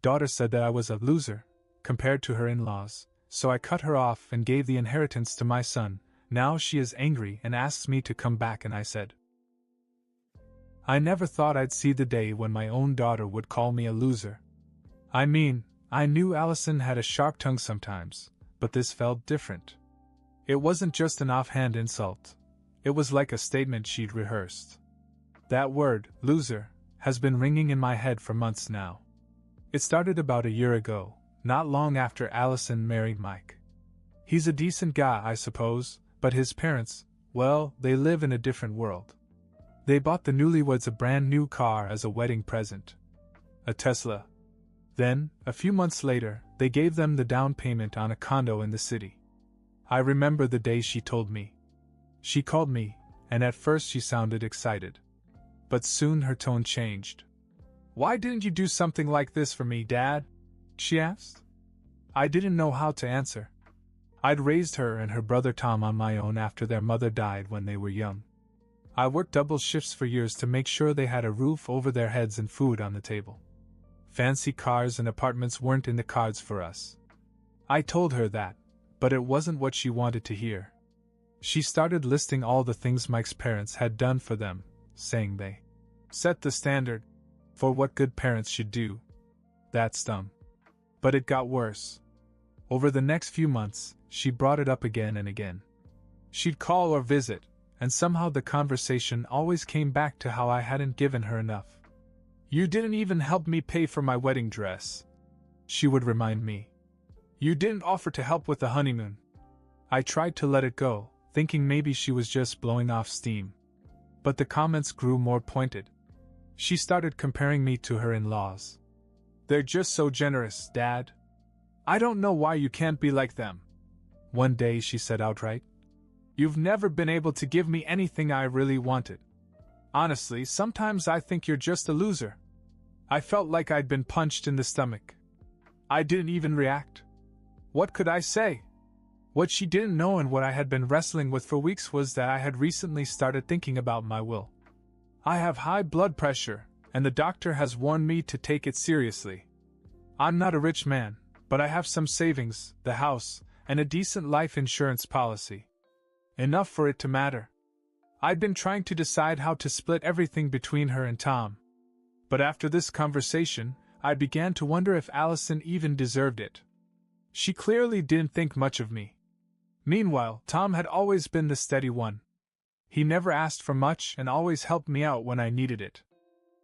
daughter said that I was a loser, compared to her in-laws, so I cut her off and gave the inheritance to my son. Now she is angry and asks me to come back, and I said, I never thought I'd see the day when my own daughter would call me a loser. I mean, I knew Allison had a sharp tongue sometimes, but this felt different. It wasn't just an offhand insult. It was like a statement she'd rehearsed. That word, loser, has been ringing in my head for months now. It started about a year ago, not long after Allison married Mike. He's a decent guy, I suppose, but his parents, well, they live in a different world. They bought the newlyweds a brand new car as a wedding present. A Tesla. Then, a few months later, they gave them the down payment on a condo in the city. I remember the day she told me. She called me, and at first she sounded excited. But soon her tone changed. Why didn't you do something like this for me, Dad? She asked. I didn't know how to answer. I'd raised her and her brother Tom on my own after their mother died when they were young. I worked double shifts for years to make sure they had a roof over their heads and food on the table. Fancy cars and apartments weren't in the cards for us. I told her that, but it wasn't what she wanted to hear. She started listing all the things Mike's parents had done for them, saying they set the standard for what good parents should do. That's dumb. But it got worse. Over the next few months, she brought it up again and again. She'd call or visit, and somehow the conversation always came back to how I hadn't given her enough. You didn't even help me pay for my wedding dress, she would remind me. You didn't offer to help with the honeymoon. I tried to let it go, thinking maybe she was just blowing off steam. But the comments grew more pointed. She started comparing me to her in-laws. They're just so generous, Dad. I don't know why you can't be like them. One day she said outright, You've never been able to give me anything I really wanted. Honestly, sometimes I think you're just a loser. I felt like I'd been punched in the stomach. I didn't even react. What could I say? What she didn't know and what I had been wrestling with for weeks was that I had recently started thinking about my will. I have high blood pressure, and the doctor has warned me to take it seriously. I'm not a rich man, but I have some savings, the house, and a decent life insurance policy. Enough for it to matter. I'd been trying to decide how to split everything between her and Tom. But after this conversation, I began to wonder if Allison even deserved it. She clearly didn't think much of me. Meanwhile, Tom had always been the steady one. He never asked for much and always helped me out when I needed it.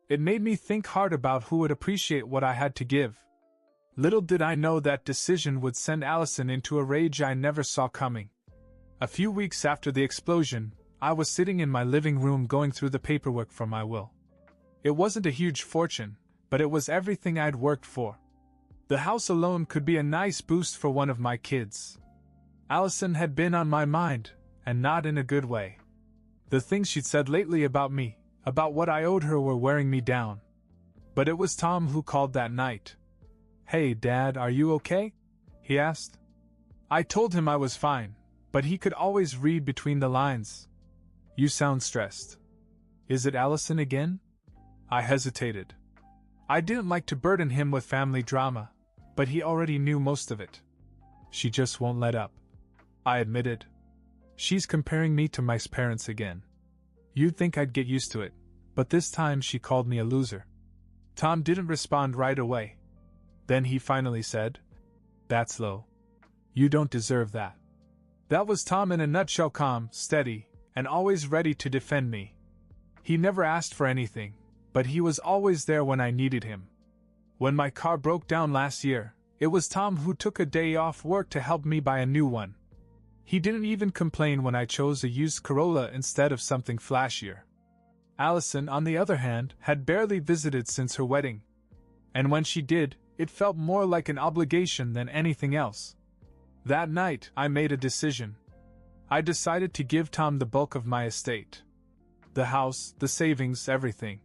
It made me think hard about who would appreciate what I had to give. Little did I know that decision would send Allison into a rage I never saw coming. A few weeks after the explosion, I was sitting in my living room going through the paperwork for my will. It wasn't a huge fortune, but it was everything I'd worked for. The house alone could be a nice boost for one of my kids. Allison had been on my mind, and not in a good way. The things she'd said lately about me, about what I owed her, were wearing me down. But it was Tom who called that night. Hey, Dad, are you okay? He asked. I told him I was fine, but he could always read between the lines. You sound stressed. Is it Allison again? I hesitated. I didn't like to burden him with family drama, but he already knew most of it. She just won't let up, I admitted. She's comparing me to Mike's parents again. You'd think I'd get used to it, but this time she called me a loser. Tom didn't respond right away. Then he finally said, That's low. You don't deserve that. That was Tom in a nutshell, calm, steady, and always ready to defend me. He never asked for anything, but he was always there when I needed him. When my car broke down last year, it was Tom who took a day off work to help me buy a new one. He didn't even complain when I chose a used Corolla instead of something flashier. Allison, on the other hand, had barely visited since her wedding. And when she did, it felt more like an obligation than anything else. That night, I made a decision. I decided to give Tom the bulk of my estate. The house, the savings, everything.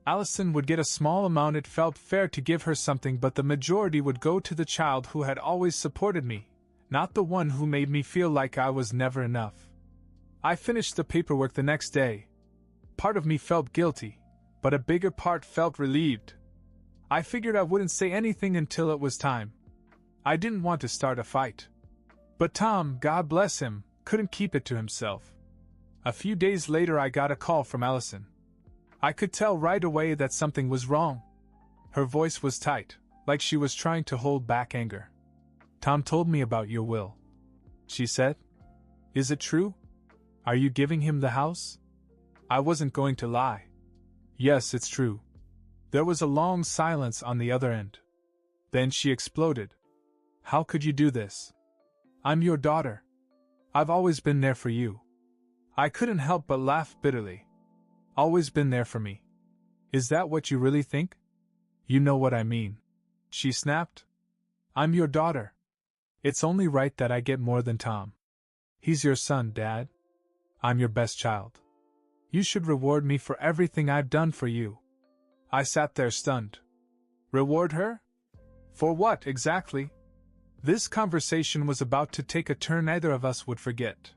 Allison would get a small amount. It felt fair to give her something, but the majority would go to the child who had always supported me, not the one who made me feel like I was never enough. I finished the paperwork the next day. Part of me felt guilty, but a bigger part felt relieved. I figured I wouldn't say anything until it was time. I didn't want to start a fight. But Tom, God bless him, couldn't keep it to himself. A few days later I got a call from Allison. I could tell right away that something was wrong. Her voice was tight, like she was trying to hold back anger. Tom told me about your will, she said. Is it true? Are you giving him the house? I wasn't going to lie. Yes, it's true. There was a long silence on the other end. Then she exploded. How could you do this? I'm your daughter. I've always been there for you. I couldn't help but laugh bitterly. Always been there for me. Is that what you really think? You know what I mean, she snapped. I'm your daughter. It's only right that I get more than Tom. He's your son, Dad. I'm your best child. You should reward me for everything I've done for you. I sat there stunned. Reward her? For what, exactly? This conversation was about to take a turn neither of us would forget.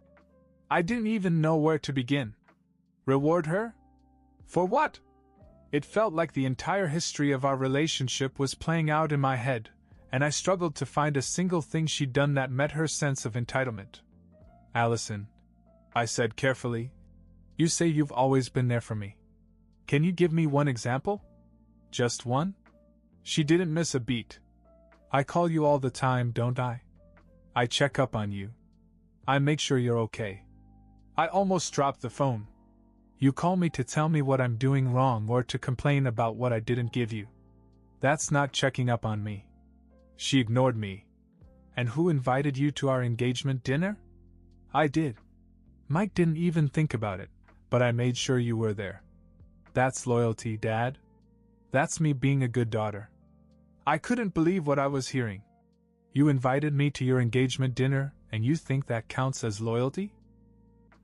I didn't even know where to begin. Reward her? For what? It felt like the entire history of our relationship was playing out in my head, and I struggled to find a single thing she'd done that met her sense of entitlement. Allison, I said carefully, you say you've always been there for me. Can you give me one example? Just one? She didn't miss a beat. I call you all the time, don't I? I check up on you. I make sure you're okay. I almost dropped the phone. You call me to tell me what I'm doing wrong or to complain about what I didn't give you. That's not checking up on me. She ignored me. And who invited you to our engagement dinner? I did. Mike didn't even think about it, but I made sure you were there. That's loyalty, Dad. That's me being a good daughter. I couldn't believe what I was hearing. You invited me to your engagement dinner, and you think that counts as loyalty?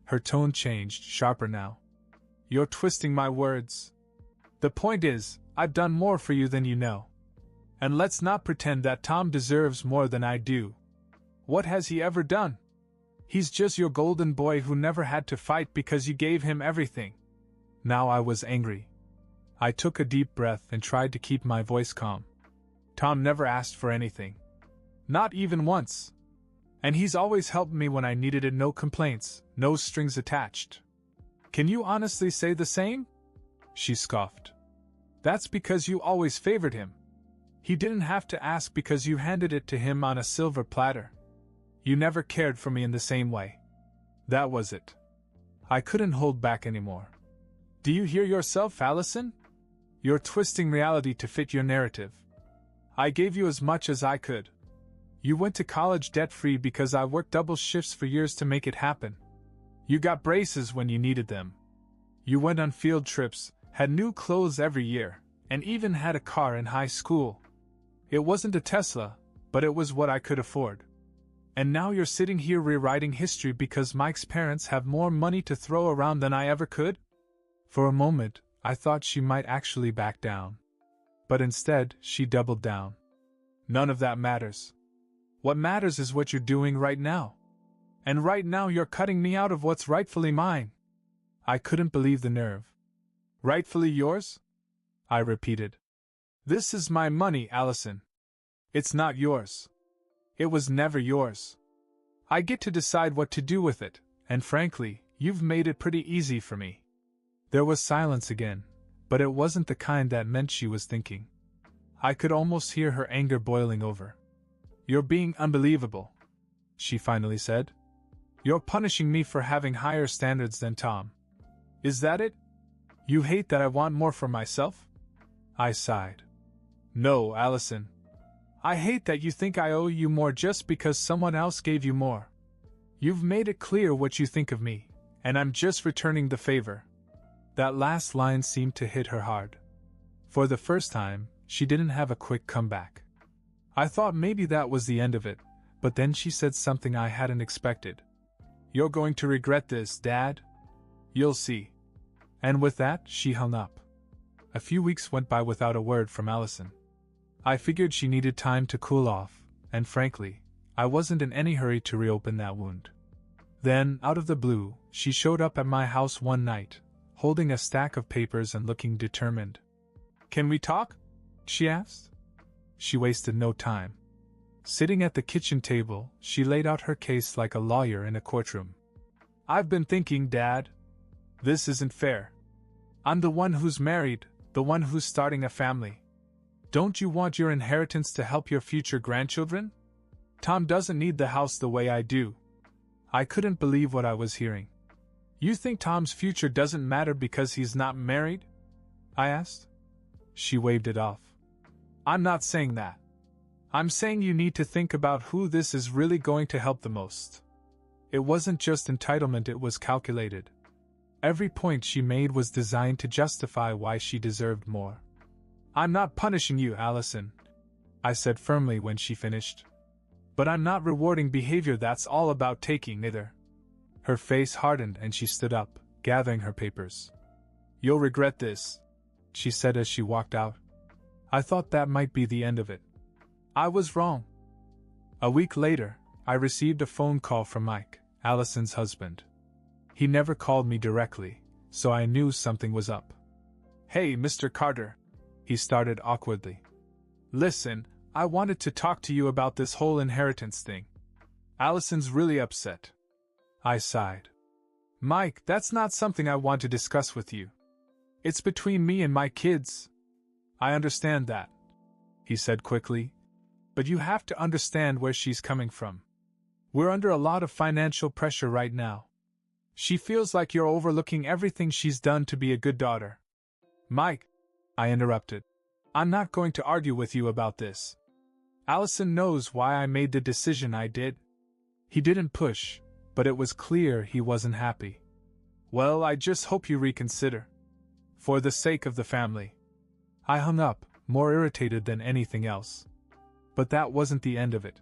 Her tone changed, sharper now. You're twisting my words. The point is, I've done more for you than you know. And let's not pretend that Tom deserves more than I do. What has he ever done? He's just your golden boy who never had to fight because you gave him everything. Now I was angry. I took a deep breath and tried to keep my voice calm. Tom never asked for anything. Not even once. And he's always helped me when I needed it, no complaints, no strings attached. Can you honestly say the same? She scoffed. That's because you always favored him. He didn't have to ask because you handed it to him on a silver platter. You never cared for me in the same way. That was it. I couldn't hold back anymore. Do you hear yourself, Allison? You're twisting reality to fit your narrative. I gave you as much as I could. You went to college debt-free because I worked double shifts for years to make it happen. You got braces when you needed them. You went on field trips, had new clothes every year, and even had a car in high school. It wasn't a Tesla, but it was what I could afford. And now you're sitting here rewriting history because Mike's parents have more money to throw around than I ever could? For a moment, I thought she might actually back down. But instead, she doubled down. None of that matters. What matters is what you're doing right now. And right now you're cutting me out of what's rightfully mine. I couldn't believe the nerve. Rightfully yours? I repeated. This is my money, Allison. It's not yours. It was never yours. I get to decide what to do with it, and frankly, you've made it pretty easy for me. There was silence again, but it wasn't the kind that meant she was thinking. I could almost hear her anger boiling over. You're being unbelievable, she finally said. You're punishing me for having higher standards than Tom. Is that it? You hate that I want more for myself? I sighed. No, Allison. I hate that you think I owe you more just because someone else gave you more. You've made it clear what you think of me, and I'm just returning the favor. That last line seemed to hit her hard. For the first time, she didn't have a quick comeback. I thought maybe that was the end of it, but then she said something I hadn't expected. You're going to regret this, Dad. You'll see. And with that, she hung up. A few weeks went by without a word from Allison. I figured she needed time to cool off, and frankly, I wasn't in any hurry to reopen that wound. Then, out of the blue, she showed up at my house one night, holding a stack of papers and looking determined. Can we talk? she asked. She wasted no time. Sitting at the kitchen table, she laid out her case like a lawyer in a courtroom. I've been thinking, Dad. This isn't fair. I'm the one who's married, the one who's starting a family. Don't you want your inheritance to help your future grandchildren? Tom doesn't need the house the way I do. I couldn't believe what I was hearing. You think Tom's future doesn't matter because he's not married? I asked. She waved it off. I'm not saying that. I'm saying you need to think about who this is really going to help the most. It wasn't just entitlement, it was calculated. Every point she made was designed to justify why she deserved more. I'm not punishing you, Allison, I said firmly when she finished. But I'm not rewarding behavior that's all about taking either. Her face hardened and she stood up, gathering her papers. You'll regret this, she said as she walked out. I thought that might be the end of it. I was wrong. A week later, I received a phone call from Mike, Allison's husband. He never called me directly, so I knew something was up. Hey, Mr. Carter, he started awkwardly. Listen, I wanted to talk to you about this whole inheritance thing. Allison's really upset. I sighed. Mike, that's not something I want to discuss with you. It's between me and my kids. I understand that, he said quickly. But you have to understand where she's coming from. We're under a lot of financial pressure right now. She feels like you're overlooking everything she's done to be a good daughter. Mike, I interrupted. I'm not going to argue with you about this. Allison knows why I made the decision I did. He didn't push, but it was clear he wasn't happy. Well, I just hope you reconsider. For the sake of the family. I hung up, more irritated than anything else. But that wasn't the end of it.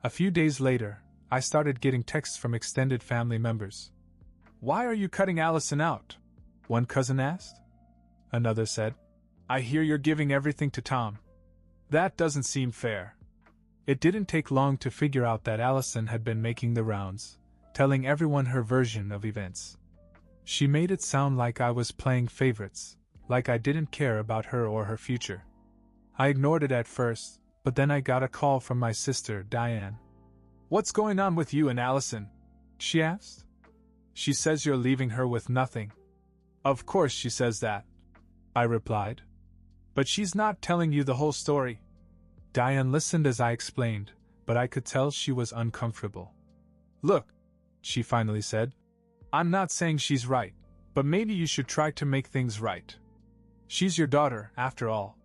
A few days later, I started getting texts from extended family members. Why are you cutting Allison out? One cousin asked. Another said, I hear you're giving everything to Tom. That doesn't seem fair. It didn't take long to figure out that Allison had been making the rounds, telling everyone her version of events. She made it sound like I was playing favorites, like I didn't care about her or her future. I ignored it at first, but then I got a call from my sister, Diane. What's going on with you and Allison? She asked. She says you're leaving her with nothing. Of course she says that, I replied. But she's not telling you the whole story. Diane listened as I explained, but I could tell she was uncomfortable. Look, she finally said. I'm not saying she's right, but maybe you should try to make things right. She's your daughter, after all.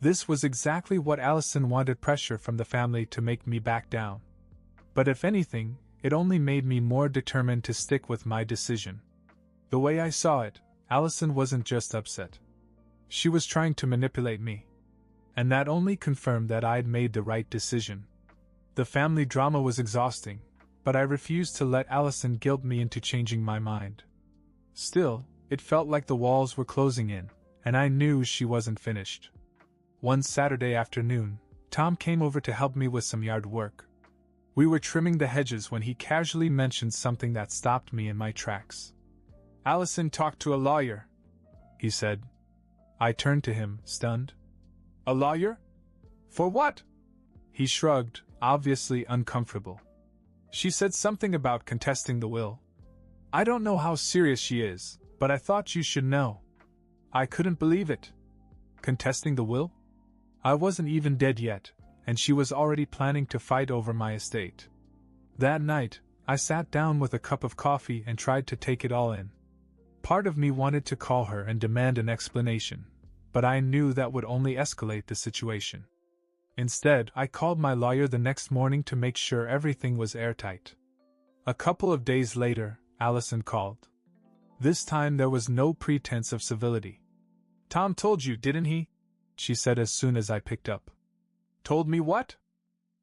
This was exactly what Allison wanted, pressure from the family to make me back down. But if anything, it only made me more determined to stick with my decision. The way I saw it, Allison wasn't just upset. She was trying to manipulate me. And that only confirmed that I'd made the right decision. The family drama was exhausting, but I refused to let Allison guilt me into changing my mind. Still, it felt like the walls were closing in, and I knew she wasn't finished. One Saturday afternoon, Tom came over to help me with some yard work. We were trimming the hedges when he casually mentioned something that stopped me in my tracks. Allison talked to a lawyer, he said. I turned to him, stunned. A lawyer? For what? He shrugged, obviously uncomfortable. She said something about contesting the will. I don't know how serious she is, but I thought you should know. I couldn't believe it. Contesting the will? I wasn't even dead yet, and she was already planning to fight over my estate. That night, I sat down with a cup of coffee and tried to take it all in. Part of me wanted to call her and demand an explanation, but I knew that would only escalate the situation. Instead, I called my lawyer the next morning to make sure everything was airtight. A couple of days later, Allison called. This time there was no pretense of civility. Tom told you, didn't he? She said as soon as I picked up. Told me what?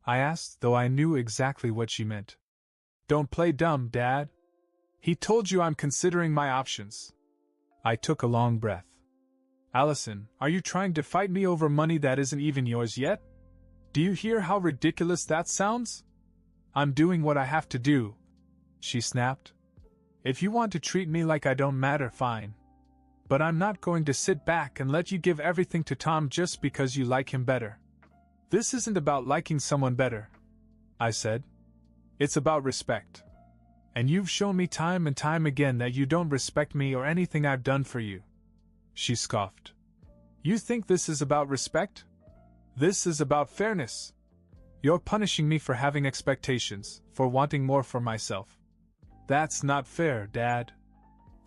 I asked, though I knew exactly what she meant. Don't play dumb, Dad. He told you I'm considering my options. I took a long breath. Allison, are you trying to fight me over money that isn't even yours yet? Do you hear how ridiculous that sounds? I'm doing what I have to do, she snapped. If you want to treat me like I don't matter, fine. But I'm not going to sit back and let you give everything to Tom just because you like him better. This isn't about liking someone better, I said. It's about respect. And you've shown me time and time again that you don't respect me or anything I've done for you. She scoffed. You think this is about respect? This is about fairness. You're punishing me for having expectations, for wanting more for myself. That's not fair, Dad.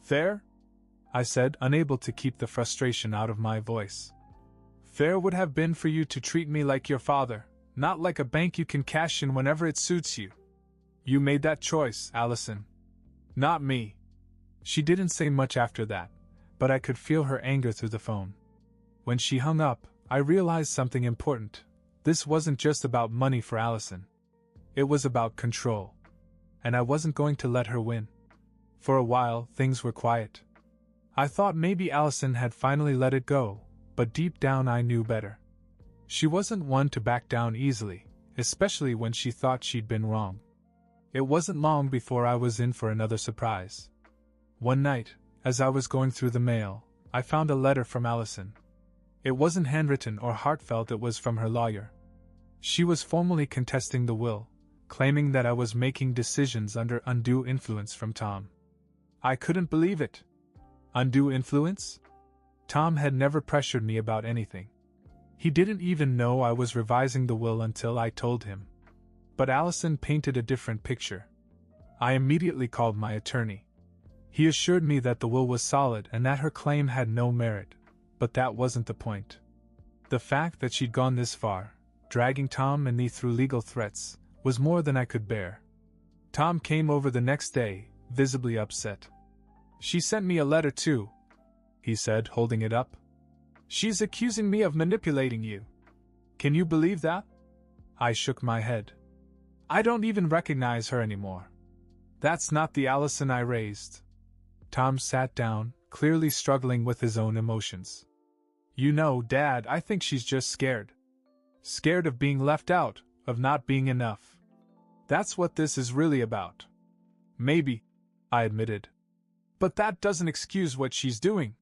Fair? I said, unable to keep the frustration out of my voice. Fair would have been for you to treat me like your father, not like a bank you can cash in whenever it suits you. You made that choice, Allison. Not me. She didn't say much after that, but I could feel her anger through the phone. When she hung up, I realized something important. This wasn't just about money for Allison. It was about control. And I wasn't going to let her win. For a while, things were quiet. I thought maybe Allison had finally let it go, but deep down I knew better. She wasn't one to back down easily, especially when she thought she'd been wrong. It wasn't long before I was in for another surprise. One night, as I was going through the mail, I found a letter from Allison. It wasn't handwritten or heartfelt, it was from her lawyer. She was formally contesting the will, claiming that I was making decisions under undue influence from Tom. I couldn't believe it. Undue influence? Tom had never pressured me about anything. He didn't even know I was revising the will until I told him. But Allison painted a different picture. I immediately called my attorney. He assured me that the will was solid and that her claim had no merit, but that wasn't the point. The fact that she'd gone this far, dragging Tom and me through legal threats, was more than I could bear. Tom came over the next day, visibly upset. She sent me a letter too, he said, holding it up. She's accusing me of manipulating you. Can you believe that? I shook my head. I don't even recognize her anymore. That's not the Allison I raised. Tom sat down, clearly struggling with his own emotions. You know, Dad, I think she's just scared. Scared of being left out, of not being enough. That's what this is really about. Maybe, I admitted. But that doesn't excuse what she's doing.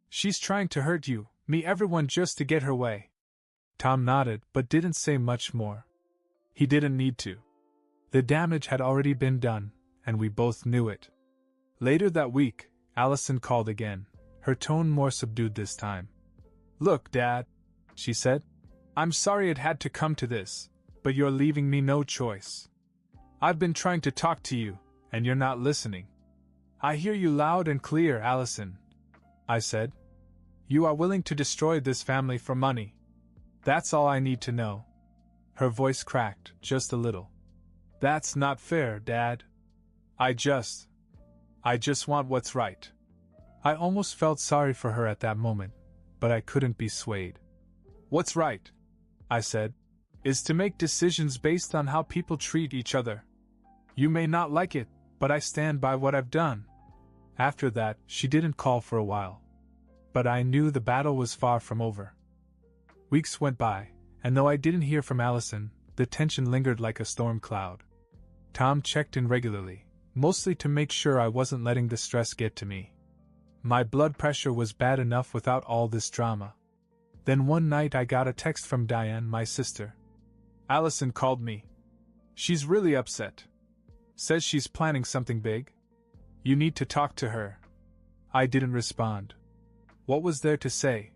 She's trying to hurt you, me, everyone, just to get her way. Tom nodded, but didn't say much more. He didn't need to. The damage had already been done, and we both knew it. Later that week, Allison called again, her tone more subdued this time. Look, Dad, she said. I'm sorry it had to come to this, but you're leaving me no choice. I've been trying to talk to you, and you're not listening. I hear you loud and clear, Allison, I said. You are willing to destroy this family for money. That's all I need to know. Her voice cracked, just a little. That's not fair, Dad. I just want what's right. I almost felt sorry for her at that moment, but I couldn't be swayed. What's right, I said, is to make decisions based on how people treat each other. You may not like it, but I stand by what I've done. After that, she didn't call for a while. But I knew the battle was far from over. Weeks went by, and though I didn't hear from Allison, the tension lingered like a storm cloud. Tom checked in regularly, mostly to make sure I wasn't letting the stress get to me. My blood pressure was bad enough without all this drama. Then one night I got a text from Diane, my sister. Allison called me. She's really upset. Says she's planning something big. You need to talk to her. I didn't respond. What was there to say?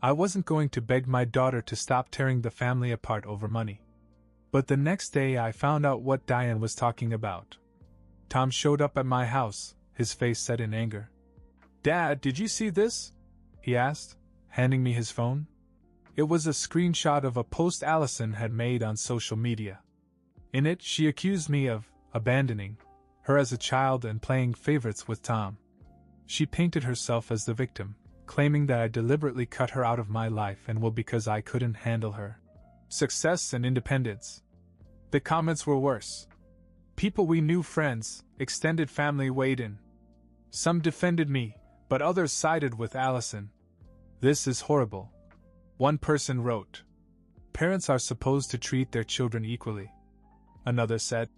I wasn't going to beg my daughter to stop tearing the family apart over money. But the next day I found out what Diane was talking about. Tom showed up at my house, his face set in anger. Dad, did you see this? He asked, handing me his phone. It was a screenshot of a post Allison had made on social media. In it, she accused me of abandoning her as a child and playing favorites with Tom. She painted herself as the victim, claiming that I deliberately cut her out of my life and well because I couldn't handle her success and independence. The comments were worse. People we knew, friends, extended family, weighed in. Some defended me, but others sided with Allison. This is horrible. One person wrote, "Parents are supposed to treat their children equally." Another said,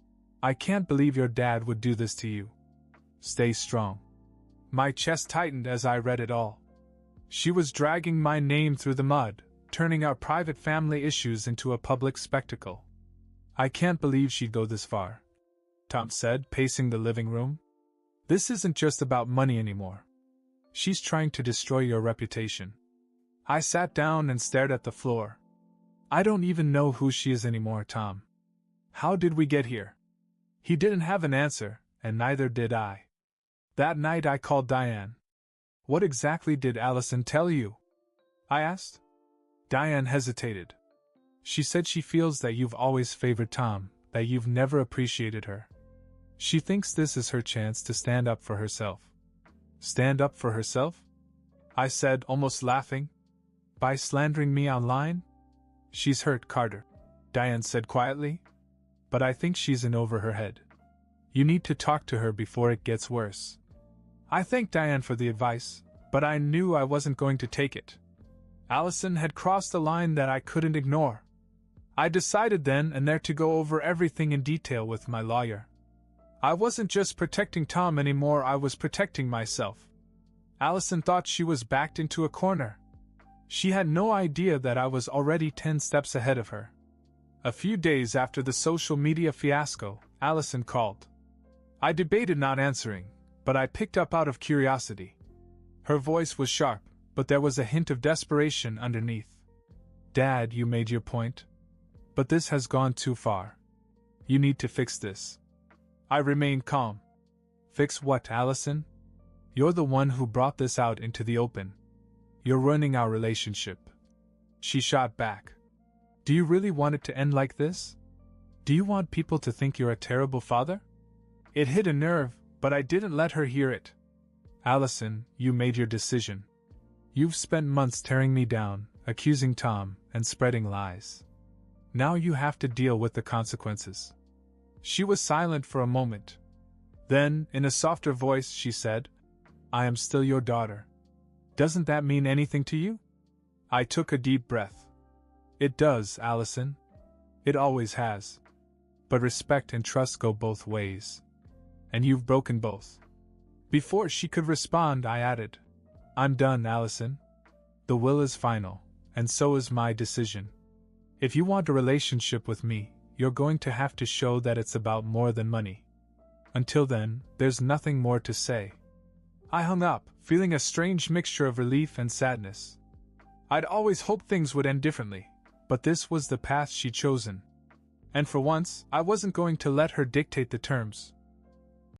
"I can't believe your dad would do this to you. Stay strong." My chest tightened as I read it all. She was dragging my name through the mud, turning our private family issues into a public spectacle. I can't believe she'd go this far, Tom said, pacing the living room. This isn't just about money anymore. She's trying to destroy your reputation. I sat down and stared at the floor. I don't even know who she is anymore, Tom. How did we get here? He didn't have an answer, and neither did I. That night I called Diane. What exactly did Allison tell you? I asked. Diane hesitated. She said she feels that you've always favored Tom, that you've never appreciated her. She thinks this is her chance to stand up for herself. Stand up for herself? I said, almost laughing. By slandering me online? She's hurt, Carter, Diane said quietly. But I think she's in over her head. You need to talk to her before it gets worse. I thanked Diane for the advice, but I knew I wasn't going to take it. Allison had crossed a line that I couldn't ignore. I decided then and there to go over everything in detail with my lawyer. I wasn't just protecting Tom anymore, I was protecting myself. Allison thought she was backed into a corner. She had no idea that I was already 10 steps ahead of her. A few days after the social media fiasco, Allison called. I debated not answering, but I picked up out of curiosity. Her voice was sharp, but there was a hint of desperation underneath. Dad, you made your point. But this has gone too far. You need to fix this. I remained calm. Fix what, Allison? You're the one who brought this out into the open. You're ruining our relationship. She shot back. Do you really want it to end like this? Do you want people to think you're a terrible father? It hit a nerve, but I didn't let her hear it. Allison, you made your decision. You've spent months tearing me down, accusing Tom, and spreading lies. Now you have to deal with the consequences. She was silent for a moment. Then, in a softer voice, she said, I am still your daughter. Doesn't that mean anything to you? I took a deep breath. It does, Allison. It always has. But respect and trust go both ways. And you've broken both. Before she could respond, I added, I'm done, Allison. The will is final, and so is my decision. If you want a relationship with me, you're going to have to show that it's about more than money. Until then, there's nothing more to say. I hung up, feeling a strange mixture of relief and sadness. I'd always hoped things would end differently, but this was the path she'd chosen. And for once, I wasn't going to let her dictate the terms.